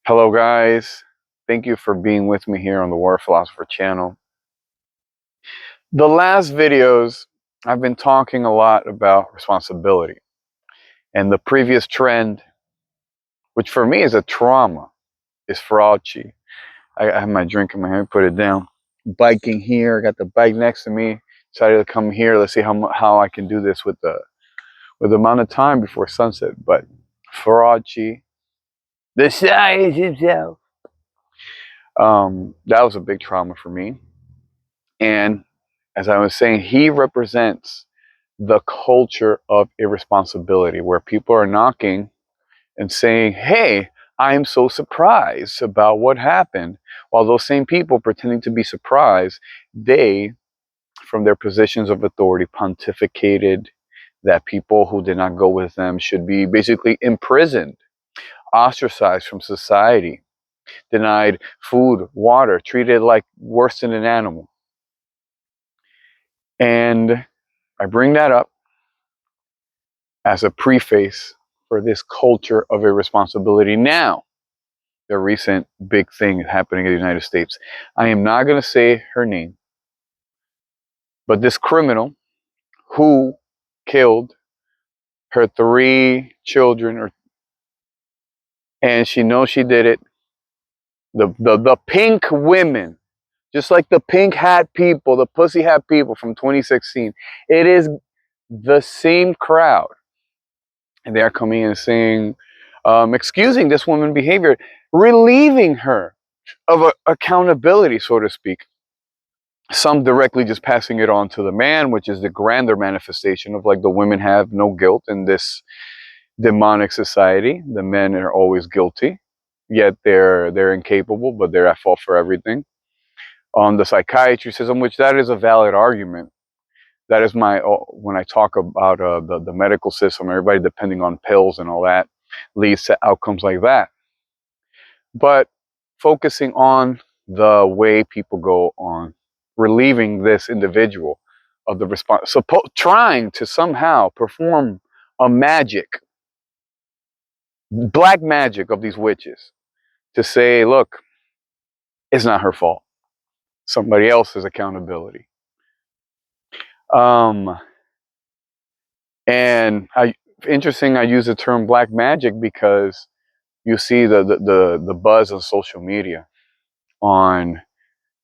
Hello, guys. Thank you for being with me here on the War Philosopher channel. The last videos, I've been talking a lot about responsibility. And the previous trend, which for me is a trauma, is fraudchi. I have my drink in my hand, put it down. Biking here, got the bike next to me. Decided to come here. Let's see how I can do this with the amount of time before sunset. But fraudchi, the size himself. That was a big trauma for me. And as I was saying, he represents the culture of irresponsibility where people are knocking and saying, hey, I'm so surprised about what happened. While those same people pretending to be surprised, they, from their positions of authority, pontificated that people who did not go with them should be basically imprisoned, ostracized from society, denied food, water, treated like worse than an animal. And I bring that up as a preface for this culture of irresponsibility. Now, the recent big thing happening in the United States. I am not going to say her name, but this criminal who killed her 3 children, and she knows she did it. The pink women, just like the pink hat people, the pussy hat people from 2016, it is the same crowd. And they are coming and saying, excusing this woman's behavior, relieving her of accountability, so to speak. Some directly just passing it on to the man, which is the grander manifestation of like the women have no guilt in this demonic society. The men are always guilty, yet they're incapable, but they're at fault for everything. On the psychiatry system, which that is a valid argument. That is my, when I talk about the medical system, everybody depending on pills and all that leads to outcomes like that. But focusing on the way people go on relieving this individual of the response, trying to somehow perform a magic, black magic of these witches to say, look, it's not her fault. Somebody else's accountability. And interesting, I use the term black magic because you see the buzz on social media on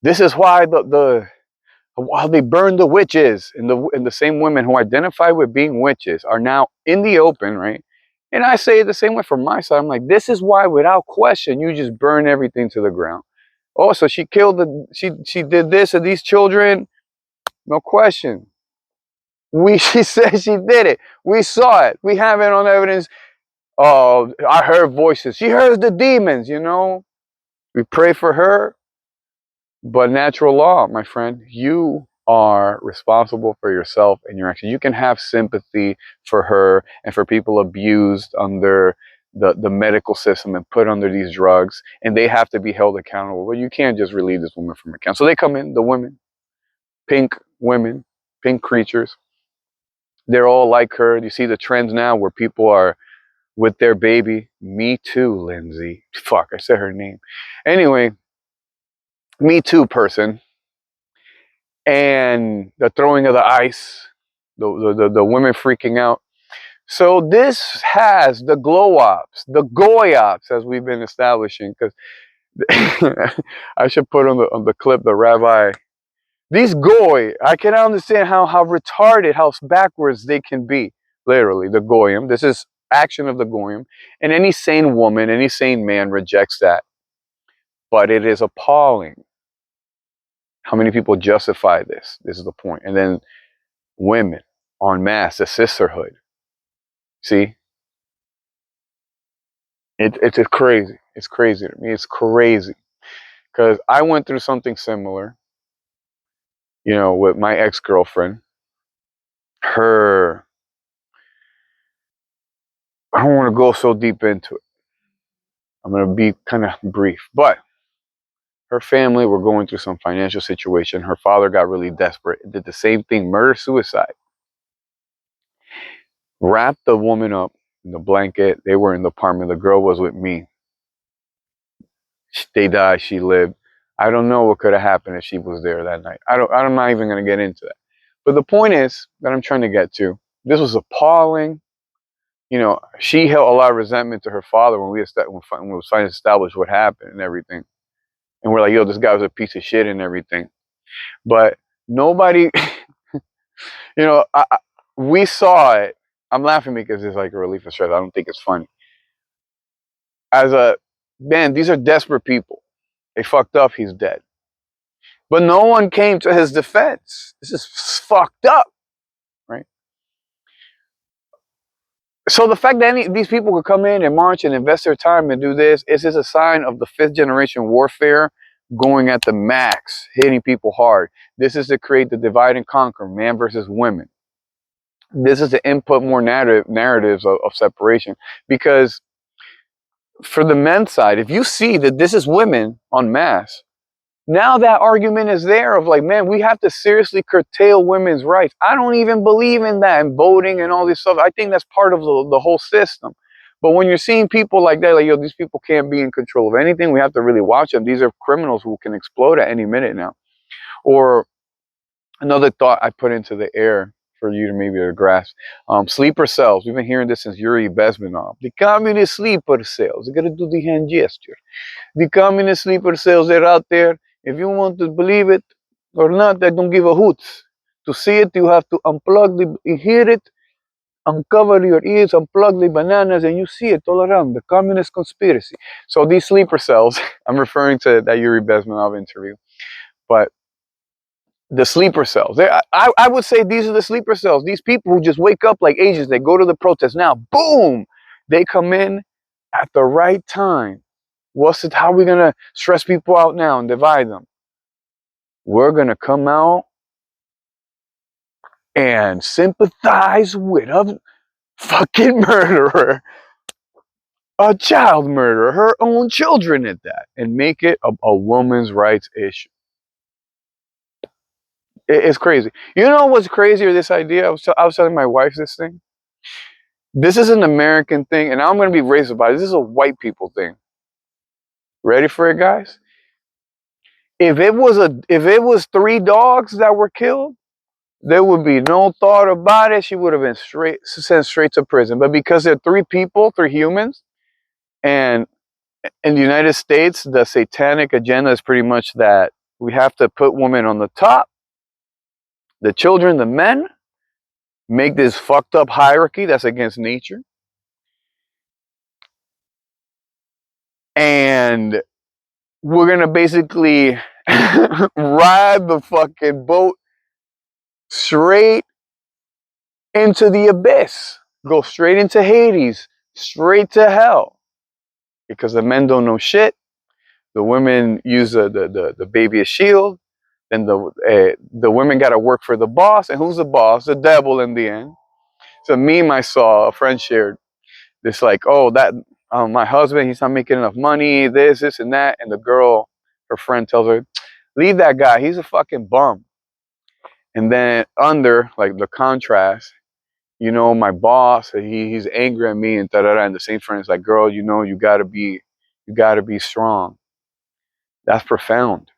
this is why while they burned the witches, and the same women who identify with being witches are now in the open, right? And I say it the same way from my side. I'm like, this is why, without question, you just burn everything to the ground. Oh, so she killed she did this to these children, no question. She said she did it. We saw it. We have it on evidence. Oh, I heard voices. She heard the demons. We pray for her. But natural law, my friend, you are responsible for yourself and your actions. You can have sympathy for her and for people abused under the medical system and put under these drugs, and they have to be held accountable. But you can't just relieve this woman from account. So they come in, the women, pink women, pink creatures. They're all like her. You see the trends now where people are with their baby. Me too, Lindsay. Fuck, I said her name. Anyway, me too person. And the throwing of the ice, the women freaking out. So this has the glow ops, the goy ops, as we've been establishing. Because I should put on the clip the rabbi. These goy, I can understand how retarded, how backwards they can be. Literally, the goyim. This is action of the goyim, and any sane woman, any sane man rejects that. But it is appalling how many people justify this. This is the point. And then women en masse, the sisterhood. See, it's crazy. It's crazy to me. It's crazy because I went through something similar, with my ex-girlfriend. I don't want to go so deep into it. I'm going to be kind of brief, but her family were going through some financial situation. Her father got really desperate, did the same thing, murder-suicide. Wrapped the woman up in the blanket. They were in the apartment. The girl was with me. They died, she lived. I don't know what could have happened if she was there that night. I'm not even going to get into that. But the point is that I'm trying to get to, this was appalling. You know, she held a lot of resentment to her father when we was trying to establish what happened and everything. And we're like, yo, this guy was a piece of shit and everything. But nobody, you know, we saw it. I'm laughing because it's like a relief of stress. I don't think it's funny. As a, man, these are desperate people. They fucked up, he's dead. But no one came to his defense. This is fucked up, right? So the fact that these people could come in and march and invest their time and do this is just a sign of the 5th generation warfare going at the max, hitting people hard. This is to create the divide and conquer, man versus women. This is to input more narratives of separation. Because for the men's side, if you see that this is women en masse, now that argument is there of like, man, we have to seriously curtail women's rights. I don't even believe in that and voting and all this stuff. I think that's part of the whole system. But when you're seeing people like that, like, yo, these people can't be in control of anything. We have to really watch them. These are criminals who can explode at any minute now. Or another thought I put into the air for you to maybe to grasp. Sleeper cells. We've been hearing this since Yuri Bezmenov. The communist sleeper cells. They're going to do the hand gesture. The communist sleeper cells are out there. If you want to believe it or not, I don't give a hoot. To see it, you have to hear it, uncover your ears, unplug the bananas, and you see it all around, the communist conspiracy. So these sleeper cells, I'm referring to that Yuri Bezmenov interview, but the sleeper cells, I would say these are the sleeper cells. These people who just wake up like Asians, they go to the protest now, boom, they come in at the right time. How are we going to stress people out now and divide them? We're going to come out and sympathize with a fucking murderer, a child murderer, her own children at that, and make it a woman's rights issue. It's crazy. You know what's crazier? This idea. I was telling my wife this thing. This is an American thing, and I'm going to be racist about it. This is a white people thing. Ready for it, guys? If it was 3 dogs that were killed, there would be no thought about it. She would have been sent straight to prison. But because they're 3 people, 3 humans, and in the United States, the satanic agenda is pretty much that we have to put women on the top, the children, the men, make this fucked up hierarchy that's against nature. And we're going to basically ride the fucking boat straight into the abyss, go straight into Hades, straight to hell, because the men don't know shit. The women use the baby as shield. Then the women got to work for the boss, and who's the boss? The devil in the end. It's a meme I saw, a friend shared. This like, oh, that my husband, he's not making enough money, this and that, and the girl, her friend, tells her, leave that guy, he's a fucking bum. And then under, like, the contrast, you know, my boss, he's angry at me and da-da-da, and the same friend is like, girl, you know, you gotta be strong. That's profound.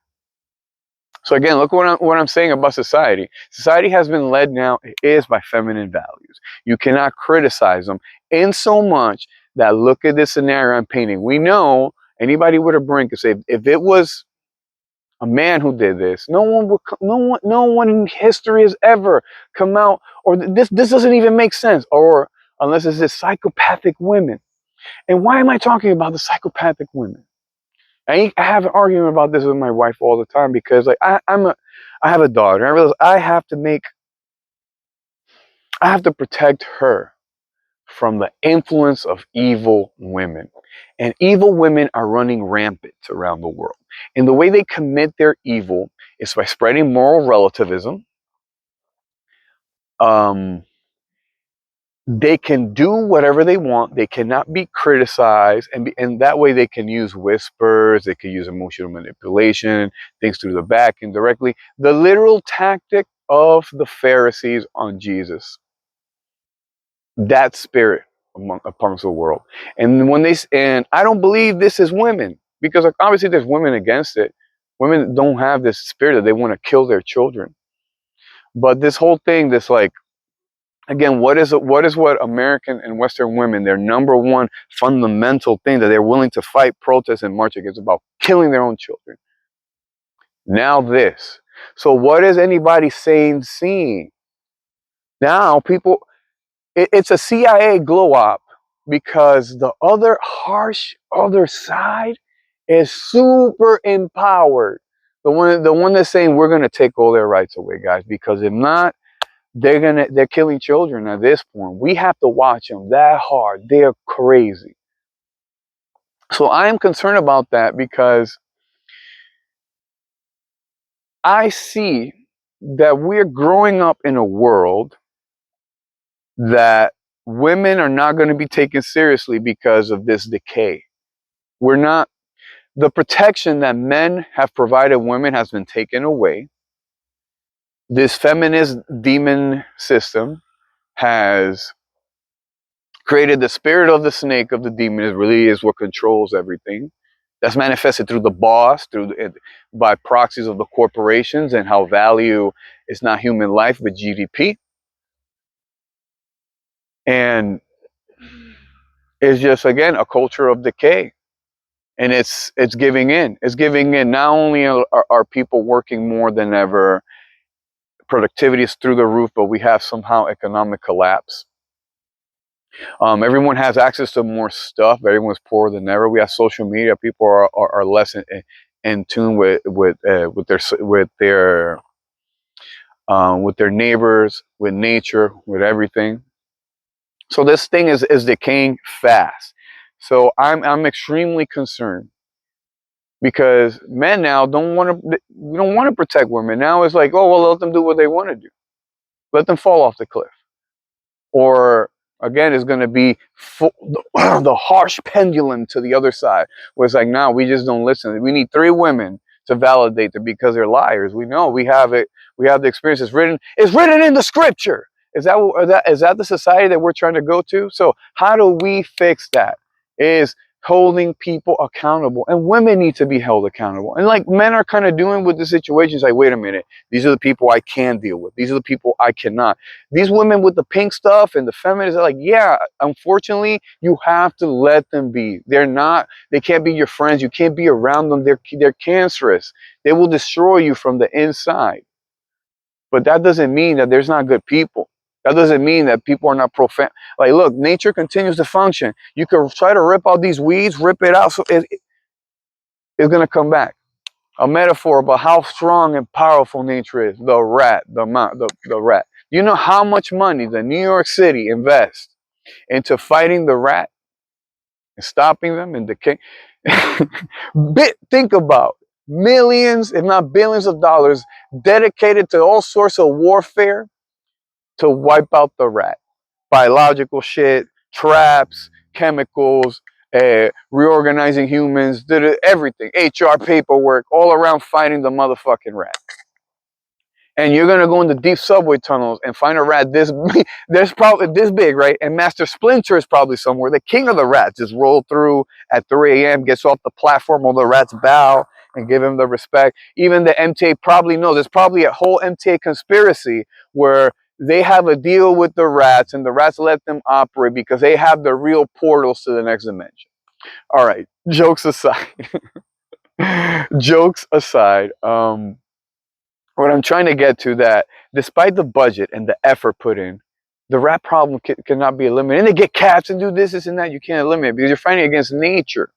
So again, look what I'm saying about society. Society has been led now, it is by feminine values. You cannot criticize them in so much that, look at this scenario I'm painting. We know anybody with a brain could say, if it was a man who did this, no one in history has ever come out, or this doesn't even make sense, or unless it's this psychopathic women. And why am I talking about the psychopathic women? I have an argument about this with my wife all the time, because like I have a daughter, and I realize I have to protect her from the influence of evil women. And evil women are running rampant around the world. And the way they commit their evil is by spreading moral relativism. They can do whatever they want. They cannot be criticized, and that way they can use whispers. They can use emotional manipulation, things through the back indirectly. The literal tactic of the Pharisees on Jesus. That spirit amongst the world. And I don't believe this is women. because like, obviously there's women against it. Women don't have this spirit that they want to kill their children. But this whole thing, this like, again, what is what American and Western women, their number one fundamental thing that they're willing to fight, protest, and march against, about killing their own children. Now this. So what is anybody saying, seeing? Now people, it's a CIA glow up, because the other harsh other side is super empowered. The one that's saying we're gonna take all their rights away, guys, because if not, they're killing children at this point. We have to watch them that hard. They're crazy. So I am concerned about that, because I see that we're growing up in a world that women are not going to be taken seriously because of this decay. We're not, the protection that men have provided women has been taken away. This feminist demon system has created the spirit of the snake, of the demon. It really is what controls everything. That's manifested through the boss, by proxies of the corporations, and how value is not human life but GDP. And it's just, again, a culture of decay. And it's giving in. It's giving in. Not only are people working more than ever, productivity is through the roof, but we have somehow economic collapse. Everyone has access to more stuff. Everyone's poorer than ever. We have social media. People are less in tune with their neighbors, with nature, with everything. So this thing is decaying fast. So I'm extremely concerned, because men now don't want to protect women. Now it's like, oh well, let them do what they want to do. Let them fall off the cliff. Or again, it's going to be the harsh pendulum to the other side, where it's like, no, we just don't listen. We need 3 women to validate them, because they're liars. We know, we have it. We have the experience. It's written in the scripture. Is that the society that we're trying to go to? So how do we fix that? Is holding people accountable, and women need to be held accountable. And like men are kind of doing with the situations, like, wait a minute, these are the people I can deal with. These are the people I cannot. These women with the pink stuff and the feminists are like, yeah, unfortunately, you have to let them be. They can't be your friends. You can't be around them. They're cancerous. They will destroy you from the inside. But that doesn't mean that there's not good people. That doesn't mean that people are not profane. Like, look, nature continues to function. You can try to rip out these weeds, rip it out, so it's going to come back. A metaphor about how strong and powerful nature is. The rat, the rat. You know how much money the New York City invests into fighting the rat and stopping them in decay? Think about millions, if not billions of dollars dedicated to all sorts of warfare to wipe out the rat. Biological shit, traps, chemicals, reorganizing humans, everything, HR paperwork, all around fighting the motherfucking rat. And you're gonna go into deep subway tunnels and find a rat there's probably this big, right? And Master Splinter is probably somewhere. The king of the rats just rolled through at 3 a.m., gets off the platform, all the rats bow and give him the respect. Even the MTA probably knows. There's probably a whole MTA conspiracy where they have a deal with the rats, and the rats let them operate because they have the real portals to the next dimension. All right, jokes aside. Jokes aside, what I'm trying to get to, that despite the budget and the effort put in, the rat problem cannot be eliminated. And they get cats and do this and that. You can't eliminate it because you're fighting against nature.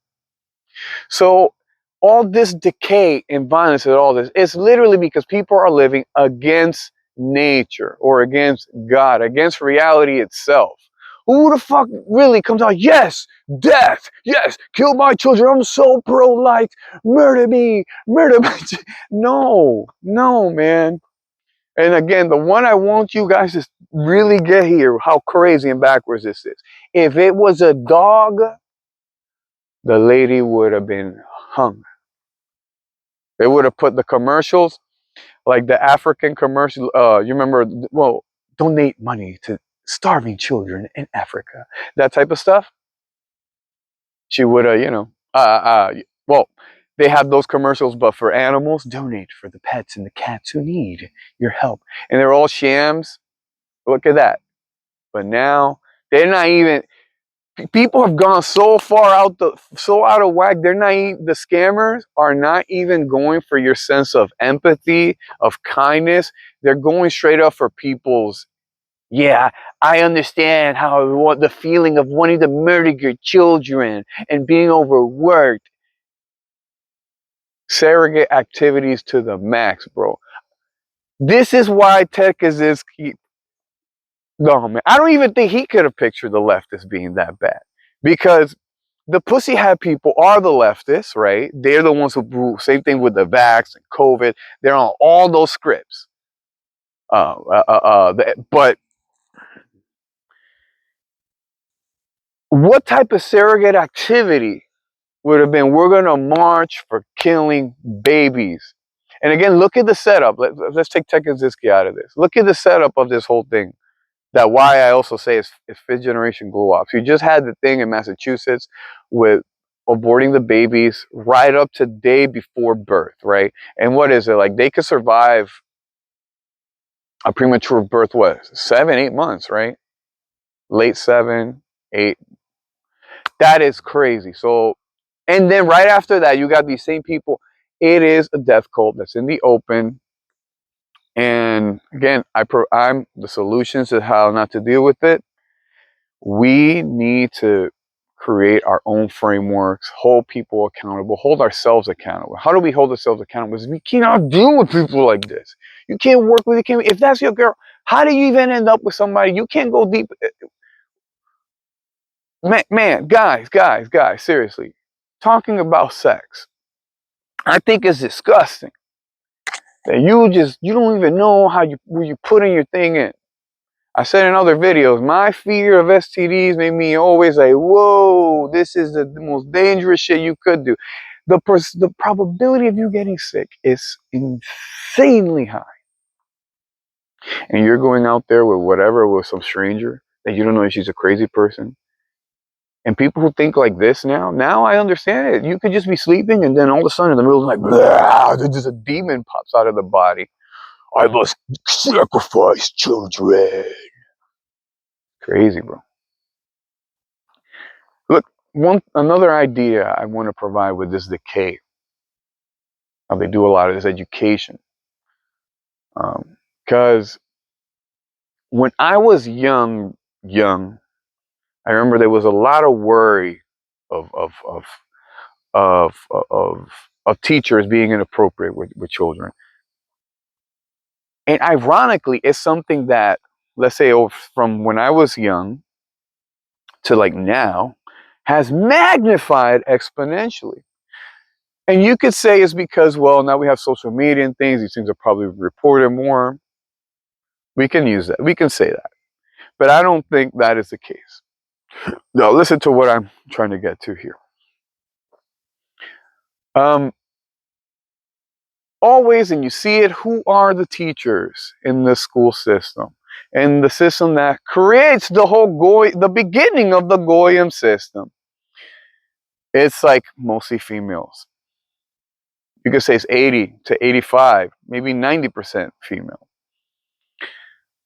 So all this decay and violence and all this, it's literally because people are living against nature, or against God, against reality itself. Who the fuck really comes out, yes, death, yes, kill my children, I'm so pro-life, murder me, murder me. No, man. And again, the one I want you guys to really get here, how crazy and backwards this is. If it was a dog, the lady would have been hung. They would have put the commercials, like the African commercial. You remember, well, donate money to starving children in Africa. That type of stuff. She would have, Well, they have those commercials, but for animals, donate for the pets and the cats who need your help. And they're all shams. Look at that. But now they're not even. People have gone so far so out of whack. They're not. The scammers are not even going for your sense of empathy, of kindness. They're going straight up for people's. Yeah, I understand how the feeling of wanting to murder your children and being overworked. Surrogate activities to the max, bro. This is why Ted Kaczynski. No, man, I don't even think he could have pictured the leftists being that bad, because the pussyhat people are the leftists, right? They're the ones who same thing with the vax and COVID. They're on all those scripts. But what type of surrogate activity would have been, we're going to march for killing babies? And again, look at the setup. Let's take Ted Kaczynski out of this. Look at the setup of this whole thing. That why I also say it's fifth generation glow ups. You just had the thing in Massachusetts with aborting the babies right up to day before birth, right? And what is it like? They could survive a premature birth, what, 7, 8 months, right? Late 7, 8. That is crazy. So, and then right after that, you got these same people. It is a death cult that's in the open. And again, I'm the solutions to how not to deal with it. We need to create our own frameworks, hold people accountable, hold ourselves accountable. How do we hold ourselves accountable? Because we cannot deal with people like this. You can't work with it. If that's your girl, how do you even end up with somebody? You can't go deep. Man, guys, seriously. Talking about sex, I think it's disgusting that you don't even know where you putting your thing in. I said in other videos, my fear of STDs made me always like, whoa, this is the most dangerous shit you could do. The probability of you getting sick is insanely high. And you're going out there with some stranger that you don't know if she's a crazy person. And people who think like this now I understand it. You could just be sleeping and then all of a sudden in the middle of the night, just a demon pops out of the body. I must sacrifice children. Crazy, bro. Look, another idea I want to provide with this decay. How they do a lot of this education. Because when I was young, I remember there was a lot of worry of of of of of, of teachers being inappropriate with children. And ironically, it's something that, let's say, from when I was young to like now, has magnified exponentially. And you could say it's because, well, now we have social media and things. These things are probably reported more. We can use that. We can say that. But I don't think that is the case. Now, listen to what I'm trying to get to here. Always, and you see it, who are the teachers in the school system? And the system that creates the beginning of the Goyim system. It's like mostly females. You could say it's 80 to 85, maybe 90% female.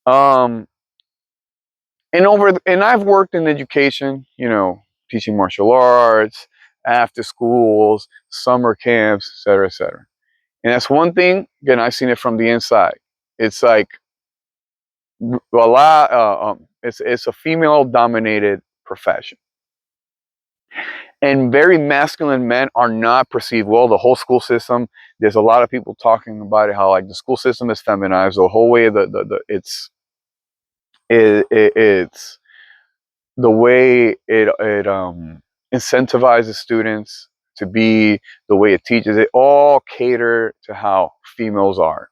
And I've worked in education, teaching martial arts, after schools, summer camps, etc., etc. And that's one thing. Again, I've seen it from the inside. It's like a lot. It's a female-dominated profession, and very masculine men are not perceived well. The whole school system. There's a lot of people talking about it. How like the school system is feminized. The whole way it's the way it incentivizes students to be, the way it teaches it, all cater to how females are.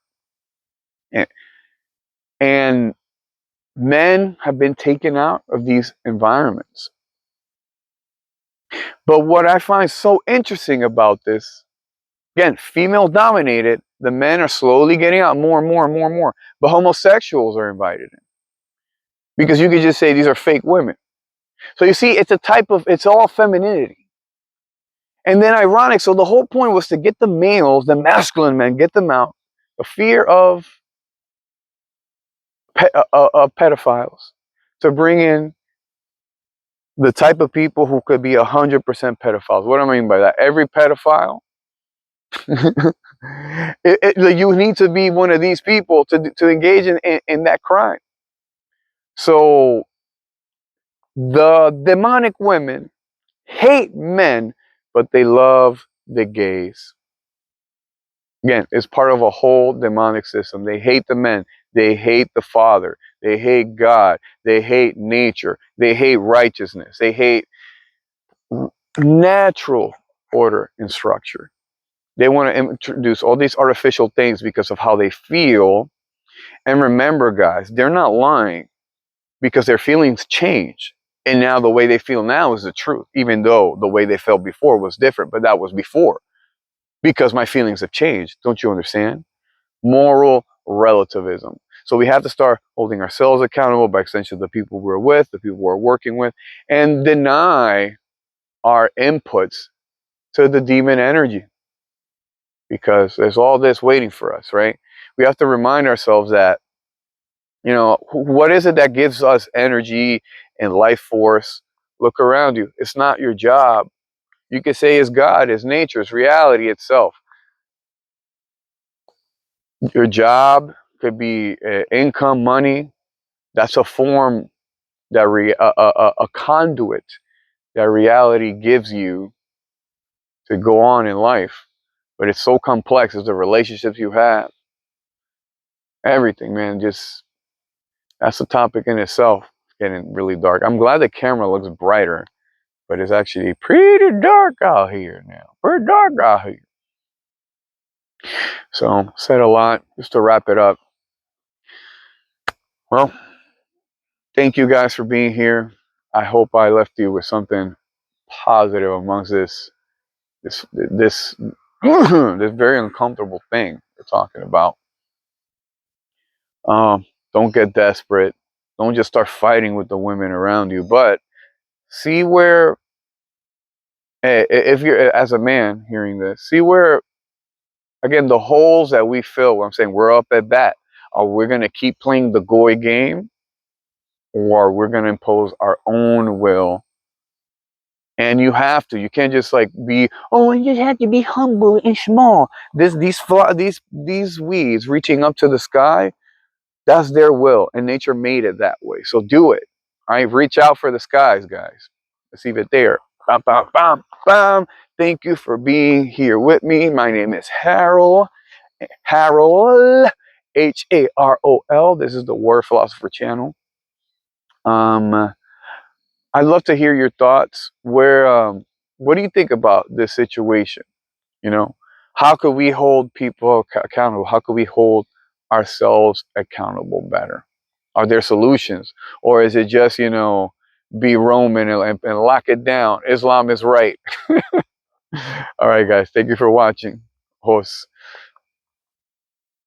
And men have been taken out of these environments. But what I find so interesting about this, again, female dominated, the men are slowly getting out more and more and more and more. But homosexuals are invited in. Because you could just say these are fake women. So you see, it's all femininity. And then ironic, so the whole point was to get the males, the masculine men, get them out. The fear of pedophiles, to bring in the type of people who could be 100% pedophiles. What do I mean by that? Every pedophile, you need to be one of these people to engage in that crime. So the demonic women hate men, but they love the gays. Again, it's part of a whole demonic system. They hate the men. They hate the Father. They hate God. They hate nature. They hate righteousness. They hate natural order and structure. They want to introduce all these artificial things because of how they feel. And remember, guys, they're not lying, because their feelings change. And now the way they feel now is the truth, even though the way they felt before was different. But that was before, because my feelings have changed. Don't you understand? Moral relativism. So we have to start holding ourselves accountable, by extension the people we're with, the people we're working with, and deny our inputs to the demon energy, because there's all this waiting for us, right? We have to remind ourselves that, what is it that gives us energy and life force? Look around you. It's not your job. You could say it's God, it's nature, it's reality itself. Your job could be income, money. That's a form, that a conduit that reality gives you to go on in life. But it's so complex. It's the relationships you have. Everything, man. Just, that's a topic in itself. It's getting really dark. I'm glad the camera looks brighter, but it's actually pretty dark out here now. Pretty dark out here. So, said a lot. Just to wrap it up. Well, thank you guys for being here. I hope I left you with something positive amongst this this very uncomfortable thing we're talking about. Don't get desperate. Don't just start fighting with the women around you, but see where, if you're, as a man hearing this, see where, again, the holes that we fill, where I'm saying we're up at bat. Are we going to keep playing the goy game, or we're going to impose our own will? And you can't just like be, oh, you just have to be humble and small. These weeds reaching up to the sky, that's their will, and nature made it that way. So do it. All right, reach out for the skies, guys. Let's leave it there. Bam, bam, bam, bam. Thank you for being here with me. My name is Harold. Harol, Harol. This is the Word Philosopher channel. I'd love to hear your thoughts. What do you think about this situation? How could we hold people accountable? How could we hold ourselves accountable better? Are there solutions, or is it just be Roman and lock it down? Islam is right. All right, guys. Thank you for watching. Horse.